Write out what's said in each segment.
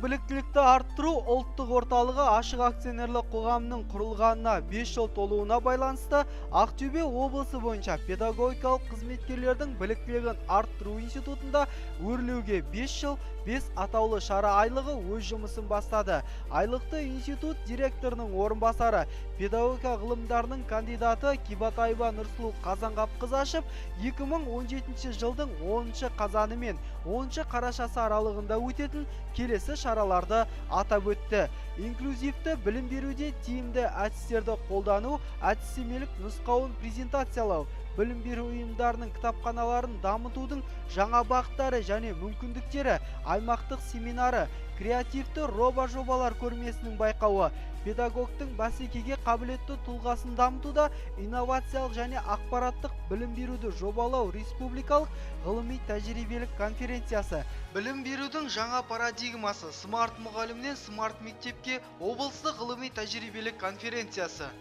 біліктілікті арттыру ұлттық орталығы ашық акционерлік қоғамның құрылғанына 5 жыл толуына байланысты Ақтөбе облысы бойынша педагогикалық қызметкерлердің біліктілігін арттыру институтында өрлеуге 5 жыл 5 атаулы шара айлығы өз жұмысын бастады. Айлықты институт директорының орынбасары, педагогика ғылымдарының кандидаты Кибатаева Нұрсұлу Қазанғапқызы ашып, 2017 жылдың 10 қазаны мен 10 қарашасы аралығында өтетін келесі шараларды атап өтті. Инклюзивті білім беруде тиімді әдістерді қолдану, әдістемелік нұсқауын презентациялау, білім беру ұйымдарының кітапханаларын дамытудың жаңа бағыттары және мүмкіндіктері, аймақтық семинары, креативті жобалар көрмесінің байқауы, педагогтың бәсекеге қабілетті тұлғасын дамытуда инновациялық және ақпараттық білім беруді жобалау республикалық ғылыми-тәжірибелік конференциясы, білім берудің жаңа парадигмасы, смарт мұғалімнен смарт мектепке облыстық ғылыми-тәжірибелік конференциясы.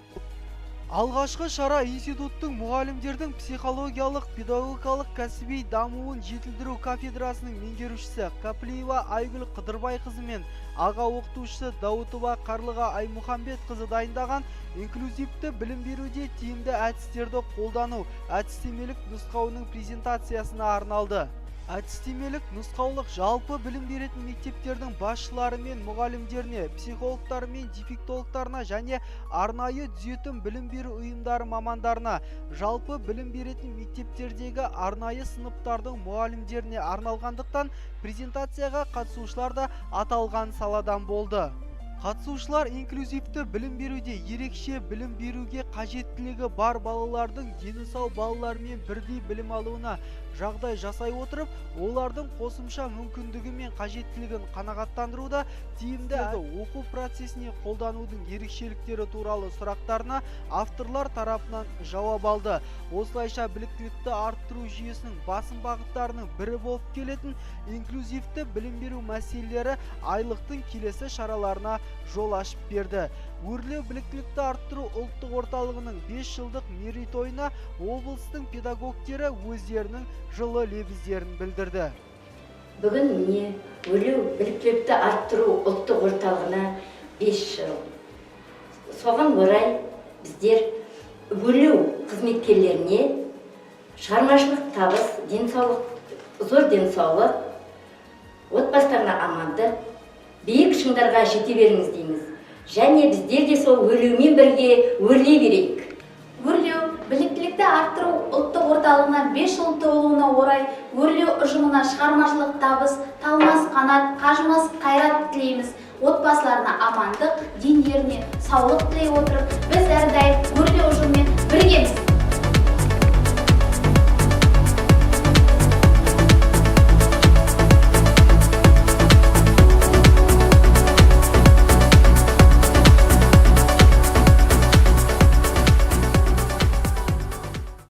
Алғашқы шара институттың мұғалімдердің психологиялық, педагогикалық кәсіби дамуын жетілдіру кафедрасының меңгерушісі Каплиева Айгүл Қыдырбайқызы мен аға оқытушысы Дауытова Қарлыға Аймұхамбетқызы дайындаған инклюзивті білім беруде тиімді әдістерді қолдану әдістемелік нұсқауының презентациясына арналды. Әдістемелік нұсқаулық жалпы білім беретін мектептердің басшылары мен мұғалімдеріне, психологтары мен дефектологтарына және арнайы түзетім білім беру ұйымдары мамандарына, жалпы білім беретін мектептердегі арнайы сыныптардың мұғалімдеріне арналғандықтан презентацияға қатысушылар да аталған саладан болды. Қатысушылар инклюзивті білім беруде ерекше білім беруге қажеттілігі бар балалардың дені сау балалармен бірдей білім алуына жағдай жасай отырып, олардың қосымша мүмкіндігі мен қажеттілігін қанағаттандыруда тиімді оқу процесіне қолданудың ерекшеліктері туралы сұрақтарына авторлар тарапынан жауап алды. Осылайша біліктілікті арттыру жүйесінің басым бағыттарының бірі болып келетін инклюзивті білім беру мәселелері айлықтың келесі шараларына жол ашып берді. Өрлеу біліктілікті арттыру ұлттық орталығының 5 жылдық мерейтойына облыстың педагогтері өздерінің жылы лебіздерін білдірді. Бүгін міне өрлеу біліктілікті арттыру ұлттық орталығына 5 жыл. Соған орай біздер өрлеу қызметкерлеріне шығармашылық табыс, зор денсаулық, отбасыларына амандық, биік шыңдарға жете беріңіз дейміз. Және біздер де сол өрлеумен бірге өрлей берейік. Өрлеу біліктілікті арттыру ұлттық орталығына 5 жыл толуына орай өрлеу ұжымына шығармашылық табыс, талмас қанат, қажымас қайрат тілейміз. Отбасыларына амандық, денелеріне саулық тілей отырып, біз әрдайым өрлеу